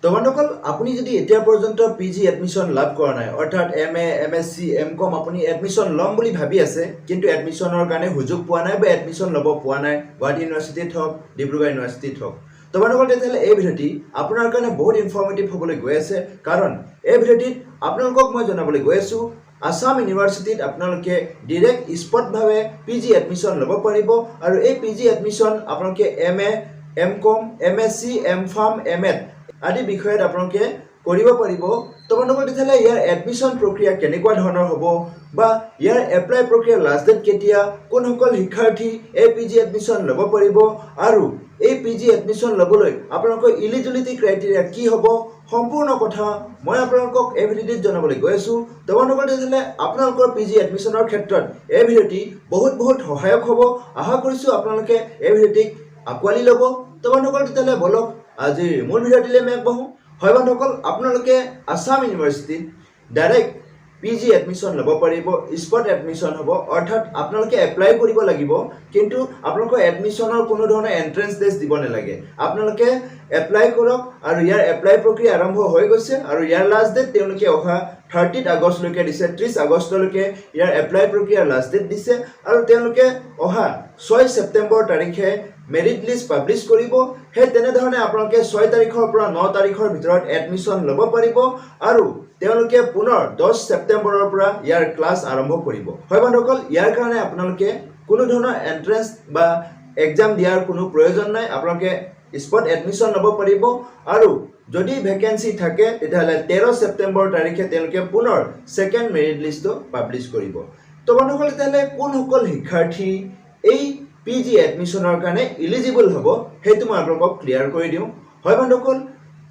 তো বন্ধুসকল আপুনি যদি এতিয়া পৰ্যন্ত পিজি এডমিশ্যন লাভ কৰা নাই অৰ্থাৎ MA MSc MCom আপুনি এডমিশ্যন ল'ম বুলি ভাবি আছে কিন্তু এডমিশ্যনৰ কাৰণে সুযোগ পোৱা নাই বা এডমিশ্যন ল'ব পোৱা নাই গুৱাহাটী ইউনিভাৰ্চিটিত হওক ডিব্ৰুগড় ইউনিভাৰ্চিটিত হওক তো বন্ধুসকল তেতিয়াহ'লে এই ভিডিঅ'টি আপোনাৰ কাৰণে বহুত ইনফৰ্মেটিভ হ'বলৈ গৈ আছে কাৰণ এই ভিডিঅ'টিত আপোনালোকক মই জনাবলৈ গৈ আছোঁ আসাম ইউনিভাৰ্চিটিত আপোনালোকে ডাইৰেক্ট স্পটভাৱে পিজি এডমিশ্যন ল'ব পাৰিব আৰু এই পিজি এডমিশ্যন আপোনালোকে MA MCom MSc MPharm MAd আদি বিষয়ত আপোনালোকে কৰিব পাৰিব তো বন্ধুসকল তেতিয়াহ'লে ইয়াৰ এডমিশ্যন প্ৰক্ৰিয়া কেনেকুৱা ধৰণৰ হ'ব বা ইয়াৰ এপ্লাই প্ৰক্ৰিয়া লাষ্ট ডেট কেতিয়া কোনসকল শিক্ষাৰ্থী এই পিজি এডমিশ্যন ল'ব পাৰিব আৰু এই পিজি এডমিশ্যন ল'বলৈ আপোনালোকৰ ইলিজিবিলিটি ক্ৰাইটেৰিয়া কি হ'ব সম্পূৰ্ণ কথা মই আপোনালোকক এই ভিডিঅ'টিত জনাবলৈ গৈ আছোঁ তো বন্ধুসকল তেতিয়াহ'লে আপোনালোকৰ পিজি এডমিশ্যনৰ ক্ষেত্ৰত এই ভিডিঅ'টি বহুত সহায়ক হ'ব আশা কৰিছোঁ আপোনালোকে এই ভিডিঅ'টিক আঁকোৱালি ল'ব তো বন্ধুসকল তেতিয়াহ'লে বলক আজিৰ মূল ভিডিঅ'টিলৈ আমি আগবাঢ়ো হয় বন্ধুসকল আপোনালোকে আসাম ইউনিভাৰ্চিটিত ডাইৰেক্ট পিজি এডমিশ্যন ল'ব পাৰিব স্পট এডমিশ্যন হ'ব অৰ্থাৎ আপোনালোকে এপ্লাই কৰিব লাগিব কিন্তু আপোনালোকৰ এডমিশ্যনৰ কোনো ধৰণৰ এন্ট্ৰেন্স টেষ্ট দিব নালাগে আপোনালোকে এপ্লাই কৰক আৰু ইয়াৰ এপ্লাই প্ৰক্ৰিয়া আৰম্ভ হৈ গৈছে আৰু ইয়াৰ লাষ্ট ডেট তেওঁলোকে অহা 30 আগষ্টলৈকে দিছে 30 আগষ্টলৈকে ইয়াৰ এপ্লাই প্ৰক্ৰিয়াৰ লাষ্ট ডেট দিছে আৰু তেওঁলোকে অহা 6 ছেপ্টেম্বৰ তাৰিখে মেৰিট লিষ্ট পাব্লিছ কৰিব হে তেনেধৰণে আপোনালোকে 6 তাৰিখৰ পৰা 9 তাৰিখৰ ভিতৰত এডমিশ্যন ল'ব পাৰিব আৰু তেওঁলোকে পুনৰ 10 ছেপ্টেম্বৰৰ পৰা ইয়াৰ ক্লাছ আৰম্ভ কৰিব হয় বন্ধুসকল ইয়াৰ কাৰণে আপোনালোকে কোনো ধৰণৰ এন্ট্ৰেন্স বা এক্সাম দিয়াৰ কোনো প্ৰয়োজন নাই আপোনালোকে স্পট এডমিশ্যন ল'ব পাৰিব আৰু যদি ভেকেন্সি থাকে তেতিয়াহ'লে 13 ছেপ্টেম্বৰ তাৰিখে তেওঁলোকে পুনৰ সেকেন্ড মেৰিট লিষ্টটো পাব্লিছ কৰিব তো বন্ধুসকল তেতিয়াহ'লে কোনসকল শিক্ষাৰ্থী এই পিজি এডমিশ্যনৰ কাৰণে ইলিজিবল হ'ব সেইটো মই আপোনালোকক ক্লিয়াৰ কৰি দিওঁ হয় বন্ধুসকল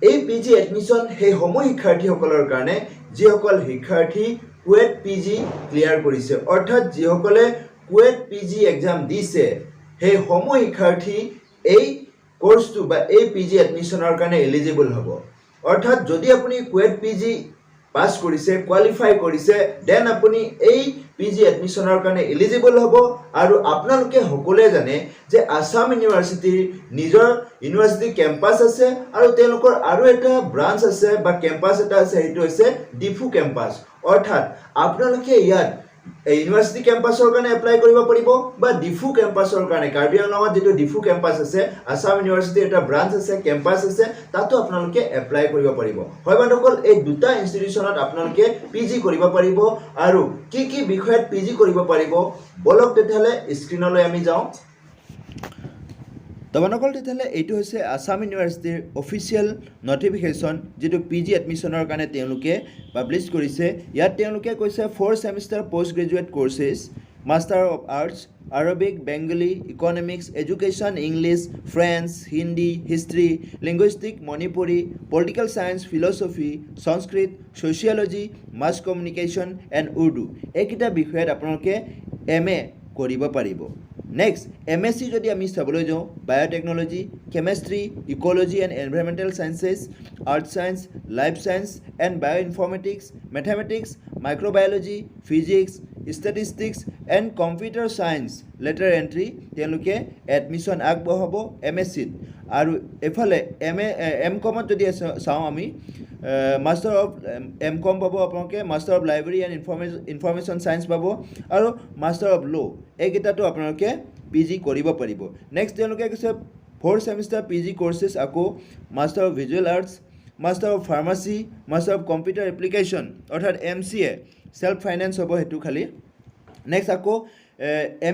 এই পিজি এডমিশ্যন সেই সমূহ শিক্ষাৰ্থীসকলৰ কাৰণে যিসকল শিক্ষাৰ্থী কুৱেট পিজি ক্লিয়াৰ কৰিছে অৰ্থাৎ যিসকলে কুৱেট পিজি এক্সাম দিছে সেই সমূহ শিক্ষাৰ্থী এই কোৰ্সটো বা এই পিজি এডমিশ্যনৰ কাৰণে এলিজিবল হ'ব অৰ্থাৎ যদি আপুনি কুৱেট পিজি পাস কৰিছে কোৱালিফাই কৰিছে দেন আপুনি এই পিজি এডমিশ্যনৰ কাৰণে এলিজিবল হ'ব আৰু আপোনালোকে সকলোৱে জানে যে আসাম ইউনিভাৰ্চিটিৰ নিজৰ ইউনিভাৰ্চিটি কেম্পাছ আছে আৰু তেওঁলোকৰ আৰু এটা ব্ৰাঞ্চ আছে বা কেম্পাছ এটা আছে সেইটো হৈছে ডিফু কেম্পাছ অৰ্থাৎ আপোনালোকে ইয়াত ইউনিভাৰ্চিটি কেম্পাছৰ কাৰণে এপ্লাই কৰিব পাৰিব বা ডিফু কেম্পাছৰ কাৰণে কাৰ্বি আংলঙত যেটো ডিফু কেম্পাছ আছে আসাম ইউনিভাৰ্চিটিৰ এটা ব্ৰাঞ্চ আছে কেম্পাছ আছে তাতো আপোনালোকে এপ্লাই কৰিব পাৰিব হয় বন্ধুসকল এই দুটা ইনষ্টিটিউচনত আপোনালোকে পিজি কৰিব পাৰিব আৰু কি বিষয়ত পিজি কৰিব পাৰিব বলক তেতিয়াহ'লে স্ক্ৰীনলৈ আমি যাওঁ তো বন্ধুসকল তেতিয়াহ'লে এইটো হৈছে আসাম ইউনিভাৰ্চিটিৰ অফিচিয়েল নটিফিকেশ্যন যেটো পিজি এডমিশ্যনৰ কাৰণে তেওঁলোকে পাব্লিছ কৰিছে ইয়াত তেওঁলোকে কৈছে 4 semester post graduate courses master of arts Arabic Bengali economics education English French Hindi history linguistic Manipuri political science philosophy Sanskrit sociology mass communication and Urdu এইকেইটা বিষয়ত আপোনালোকে MA কৰিব পাৰিব নেক্সট MSc যদি আমি চাবলৈ যাওঁ biotechnology chemistry ecology and environmental sciences art science life science and bioinformatics mathematics microbiology physics statistics and computer science lateral entry তেওঁলোকে এডমিশ্যন আগবঢ়াব MScত আৰু এফালে MComত যদি চাওঁ আমি মাষ্টাৰ অফ MCom পাব আপোনালোকে master of library and information science পাব আৰু মাষ্টাৰ অফ ল এইকেইটাতো আপোনালোকে পিজি কৰিব পাৰিব নেক্সট তেওঁলোকে কৈছে 4 ছেমিষ্টাৰ পিজি কোৰ্सेছ আকৌ master of visual arts master of pharmacy master of computer application অৰ্থাৎ MCA সেল্ফ ফাইনেন্স হ'ব সেইটো খালি নেক্সট আকৌ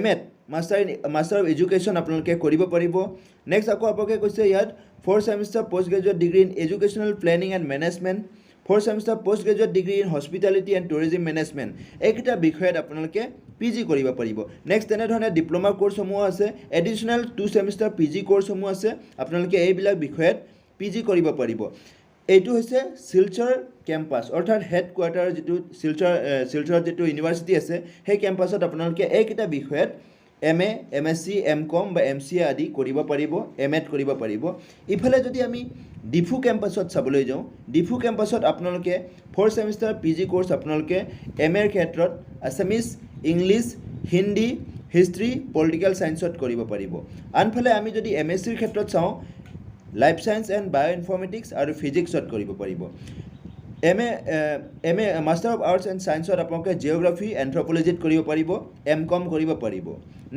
MAd মাষ্টাৰ অফ এডুকেশ্যন আপোনালোকে কৰিব পাৰিব নেক্সট আকৌ আপোনালোকে কৈছে ইয়াত 4 semester post graduate degree in educational planning and management 4 semester post graduate degree in hospitality and tourism management এইকেইটা বিষয়ত আপোনালোকে পিজি কৰিব পাৰিব নেক্সট তেনেধৰণে ডিপ্ল'মা কোৰ্ছসমূহ আছে এডিশ্যনেল 2 ছেমিষ্টাৰ পিজি কোৰ্ছসমূহ আছে আপোনালোকে এইবিলাক বিষয়ত পিজি কৰিব পাৰিব এইটো হৈছে শিলচৰ কেম্পাছ অৰ্থাৎ হেড কোৱাৰ্টাৰ যেটো শিলচৰত যেটো ইউনিভাৰ্চিটি আছে সেই কেম্পাছত আপোনালোকে এইকেইটা বিষয়ত MA MSc MCom বা MCA আদি কৰিব পাৰিব MAd কৰিব পাৰিব ইফালে যদি আমি ডিফু কেম্পাছত চাবলৈ যাওঁ ডিফু কেম্পাছত আপোনালোকে 4 ছেমিষ্টাৰ পিজি কোৰ্ছ আপোনালোকে MA ৰ ক্ষেত্ৰত Assamese English Hindi history political সায়েন্সত কৰিব পাৰিব আনফালে আমি যদি MSc ৰ ক্ষেত্ৰত চাওঁ লাইফ সায়েন্স এণ্ড বায়োইনফৰ্মেটিক্স আৰু ফিজিক্সত কৰিব পাৰিব M A master of arts and ছায়েন্সত আপোনালোকে জিঅ'গ্ৰাফী এন্থ্ৰপলজিত কৰিব পাৰিব এম.কম কৰিব পাৰিব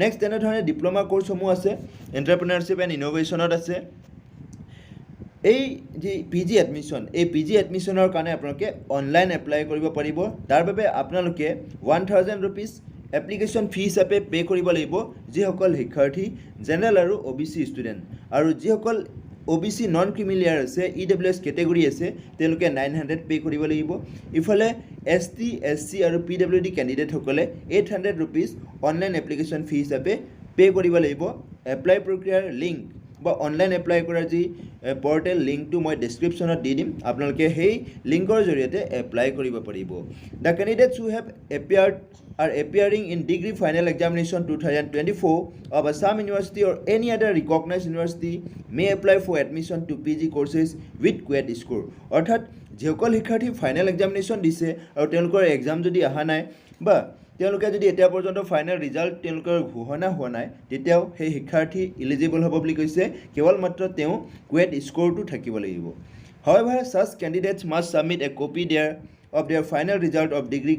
নেক্সট তেনেধৰণে ডিপ্ল'মা কোৰ্চসমূহ আছে এণ্টাৰপ্ৰিনাৰশ্বিপ এণ্ড ইন'ভেশ্যনত আছে এই যে পিজি এডমিশ্যন এই পিজি এডমিশ্যনৰ কাৰণে আপোনালোকে অনলাইন এপ্লাই কৰিব পাৰিব তাৰ বাবে আপোনালোকে 1000 ৰুপিজ এপ্লিকেশ্যন ফি হিচাপে পে' কৰিব লাগিব যিসকল শিক্ষাৰ্থী জেনেৰেল আৰু OBC ষ্টুডেণ্ট আৰু যিসকল OBC নন ক্ৰিমিলিয়াৰ আছে EWS কেটেগৰী আছে তেওঁলোকে 900 পে' কৰিব লাগিব ইফালে ST SC আৰু PWD কেণ্ডিডেটসকলে 800 ৰুপিজ অনলাইন এপ্লিকেশ্যন ফি হিচাপে পে' কৰিব লাগিব এপ্লাই প্ৰক্ৰিয়াৰ লিংক বা অনলাইন এপ্লাই কৰাৰ যি পৰ্টেল লিংকটো মই ডেছক্ৰিপশ্যনত দি দিম আপোনালোকে সেই লিংকৰ জৰিয়তে এপ্লাই কৰিব পাৰিব the candidates who have appeared are appearing in degree final examination 2024 of Assam University or any other recognized university may apply for admission to PG courses with QET score অৰ্থাৎ যিসকল শিক্ষাৰ্থী ফাইনেল এক্সামিনেশ্যন দিছে আৰু তেওঁলোকৰ exam যদি অহা নাই বা তেওঁলোকে যদি এতিয়া পৰ্যন্ত ফাইনেল ৰিজাল্ট তেওঁলোকৰ ঘোষণা হোৱা নাই তেতিয়াও সেই শিক্ষাৰ্থী ইলিজিবল হ'ব বুলি কৈছে কেৱল মাত্ৰ তেওঁ QET স্ক'ৰটো থাকিব লাগিব however such candidates must submit a copy of their final result of degree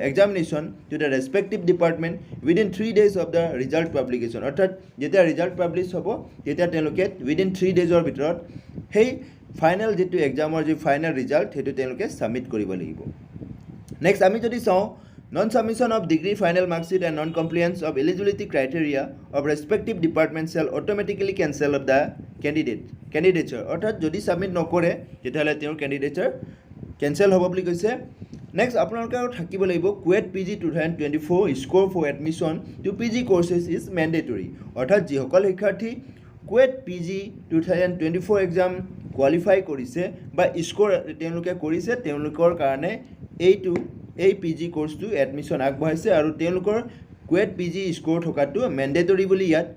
examination to the respective department within 3 days of the result publication অৰ্থাৎ যেতিয়া ৰিজাল্ট পাব্লিছ হ'ব তেতিয়া তেওঁলোকে within 3 daysৰ ভিতৰত সেই ফাইনেল যেটো এক্সামৰ যে ফাইনেল ৰিজাল্ট হেতু তেওঁলোকে সাবমিট কৰিব লাগিব নেক্সট আমি যদি চাওঁ non submission of degree final mark sheet and non compliance of eligibility criteria of respective department shall automatically cancel of the candidature অৰ্থাৎ যদি সাবমিট নকৰে তেতিয়াহ'লে তেওঁৰ candidature cancel হ'ব বুলি কৈছে নেক্সট আপোনালোকৰ থাকিব লাগিব QET PG 2024 score for admission to PG courses is mandatory অৰ্থাৎ যিসকল শিক্ষাৰ্থী QET PG 2024 exam qualify কৰিছে বা স্ক'ৰ তেওঁলোকে কৰিছে তেওঁলোকৰ কাৰণে এই PG কোৰ্সটো এডমিশ্যন আগবঢ়াইছে আৰু তেওঁলোকৰ QET PG স্ক'ৰ থকাটো মেণ্ডেটৰী বুলি ইয়াত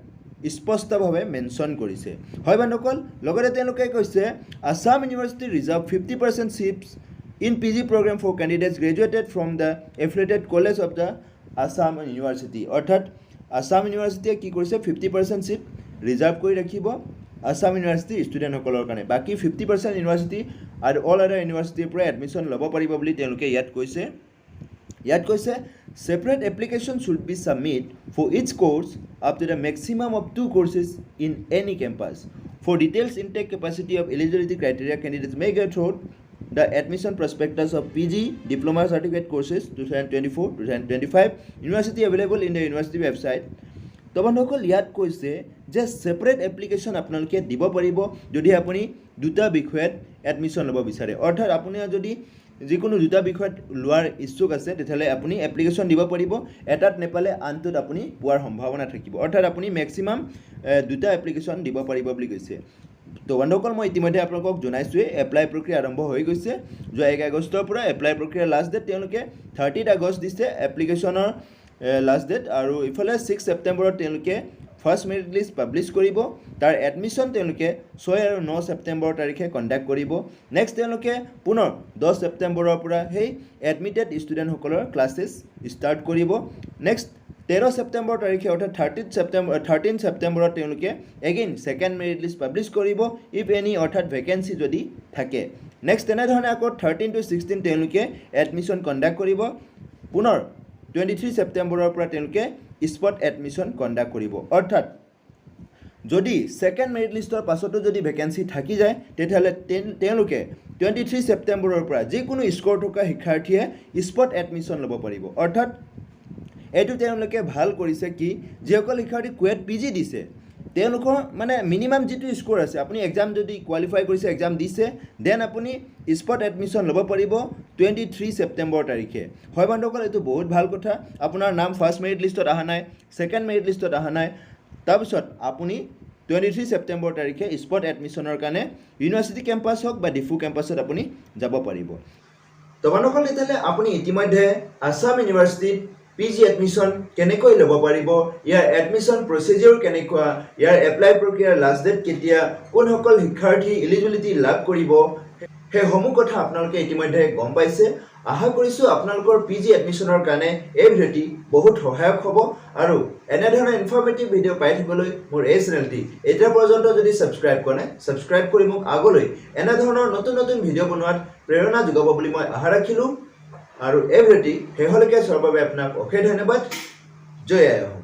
স্পষ্টভাৱে মেনশ্যন কৰিছে হয় বন্ধুসকল লগতে তেওঁলোকে কৈছে Assam university reserve 50% seats in PG program for candidates graduated from the affiliated college of the Assam University অৰ্থাৎ আসাম ইউনিভাৰ্চিটিয়ে কি কৰিছে 50% seat ৰিজাৰ্ভ কৰি ৰাখিব আসাম ইউনিভাৰ্চিটি ষ্টুডেণ্টসকলৰ কাৰণে বাকি 50% ইউনিভাৰ্চিটি আৰু অল আদাৰ ইউনিভাৰ্চিটিৰ পৰা এডমিশ্যন ল'ব পাৰিব বুলি তেওঁলোকে ইয়াত কৈছে separate application should be submit for each course up to the maximum of 2 courses in any campus for details intake capacity of eligibility criteria candidates may get through the admission prospectus of PG diploma certificate courses 2024-2025 university available in the university website তো বন্ধুসকল ইয়াত কৈছে যে separate application আপোনালোকে দিব পাৰিব যদি আপুনি দুটা বিষয়ত এডমিশ্যন ল'ব বিচাৰে অৰ্থাৎ আপুনি যদি যিকোনো দুটা বিষয়ত লোৱাৰ ইচ্ছুক আছে তেতিয়াহ'লে আপুনি এপ্লিকেশ্যন দিব পাৰিব এটাত নেপালে আনটোত আপুনি পোৱাৰ সম্ভাৱনা থাকিব অৰ্থাৎ আপুনি মেক্সিমাম দুটা এপ্লিকেশ্যন দিব পাৰিব বুলি কৈছে তো বন্ধুসকল মই ইতিমধ্যে আপোনালোকক জনাইছোৱে এপ্লাই প্ৰক্ৰিয়া আৰম্ভ হৈ গৈছে যোৱা 1 আগষ্টৰ পৰা এপ্লাই প্ৰক্ৰিয়াৰ লাষ্ট ডেট তেওঁলোকে 30 আগষ্ট দিছে এপ্লিকেশ্যনৰ লাষ্ট ডেট আৰু ইফালে 6 ছেপ্টেম্বৰত তেওঁলোকে ফাৰ্ষ্ট মেৰিট লিষ্ট পাব্লিছ কৰিব তাৰ এডমিশ্যন তেওঁলোকে 6 আৰু 9 ছেপ্টেম্বৰ তাৰিখে কণ্ডাক্ট কৰিব নেক্সট তেওঁলোকে পুনৰ 10 ছেপ্টেম্বৰৰ পৰা সেই এডমিটেড ষ্টুডেণ্টসকলৰ ক্লাছেছ ষ্টাৰ্ট কৰিব নেক্সট 13 ছেপ্টেম্বৰ তাৰিখে অৰ্থাৎ 13 ছেপ্টেম্বৰত তেওঁলোকে again second merit list publish কৰিব ইফ এনি অৰ্থাৎ ভেকেঞ্চি যদি থাকে নেক্সট তেনেধৰণে আকৌ 13 to 16 তেওঁলোকে এডমিশ্যন কণ্ডাক্ট কৰিব পুনৰ 23 ছেপ্টেম্বৰৰ পৰা তেওঁলোকে স্পট এডমিশ্যন কণ্ডাক্ট কৰিব অৰ্থাৎ যদি সেকেন্ড মেৰিট লিষ্টৰ পাছতো যদি ভেকেন্সি থাকি যায় তেতিয়াহ'লে তেওঁলোকে 23 ছেপ্টেম্বৰৰ পৰা যিকোনো স্ক'ৰ থকা শিক্ষাৰ্থীয়ে স্পট এডমিশ্যন ল'ব পাৰিব অৰ্থাৎ এইটো তেওঁলোকে ভাল কৰিছে কি যিসকল শিক্ষাৰ্থী QET PG দিছে তেওঁলোকৰ মানে মিনিমাম যেটো স্ক'ৰ আছে আপুনি এক্সাম যদি কোৱালিফাই কৰিছে এক্সাম দিছে দেন আপুনি স্পট এডমিশ্যন ল'ব পাৰিব 23 ছেপ্টেম্বৰ তাৰিখে হয় বন্ধুসকল এইটো বহুত ভাল কথা আপোনাৰ নাম ফাৰ্ষ্ট মেৰিট লিষ্টত অহা নাই সেকেন্ড মেৰিট লিষ্টত অহা নাই তাৰপিছত আপুনি 23 ছেপ্টেম্বৰ তাৰিখে স্পট এডমিশ্যনৰ কাৰণে ইউনিভাৰ্চিটি কেম্পাছ হওক বা ডিফু কেম্পাছত আপুনি যাব পাৰিব তো বন্ধুসকল এতিয়ালে আপুনি ইতিমধ্যে আসাম ইউনিভাৰ্চিটিত PG এডমিশ্যন কেনেকৈ ল'ব পাৰিব ইয়াৰ এডমিশ্যন প্ৰচিডিউৰ কেনেকুৱা ইয়াৰ এপ্লাই প্ৰক্ৰিয়াৰ লাষ্ট ডেট কেতিয়া কোনসকল শিক্ষাৰ্থী এলিজিবিলিটি লাভ কৰিব সেই সমূহ কথা আপোনালোকে ইতিমধ্যে গম পাইছে আশা কৰিছো আপোনালোকৰ পিজি এডমিশনৰ কাৰণে এই ভিডিঅ'টি বহুত সহায়ক হ'ব আৰু এনে ধৰণৰ ইনফৰমেটিভ ভিডিঅ' পাই থাকিবলৈ মোৰ এই চেনেলটি এতিয়া পৰ্যন্ত যদি সাবস্ক্ৰাইব কৰা নাই সাবস্ক্ৰাইব কৰি মোক আগলৈ এনে ধৰণৰ নতুন নতুন ভিডিঅ' বনোৱাত প্ৰেৰণা যোগাব বুলি মই আশা ৰাখিলো আৰু এই ভিডিঅ'টি শেষলৈকে চোৱাৰ বাবে আপোনাক অশেষ ধন্যবাদ জয় আই অসম।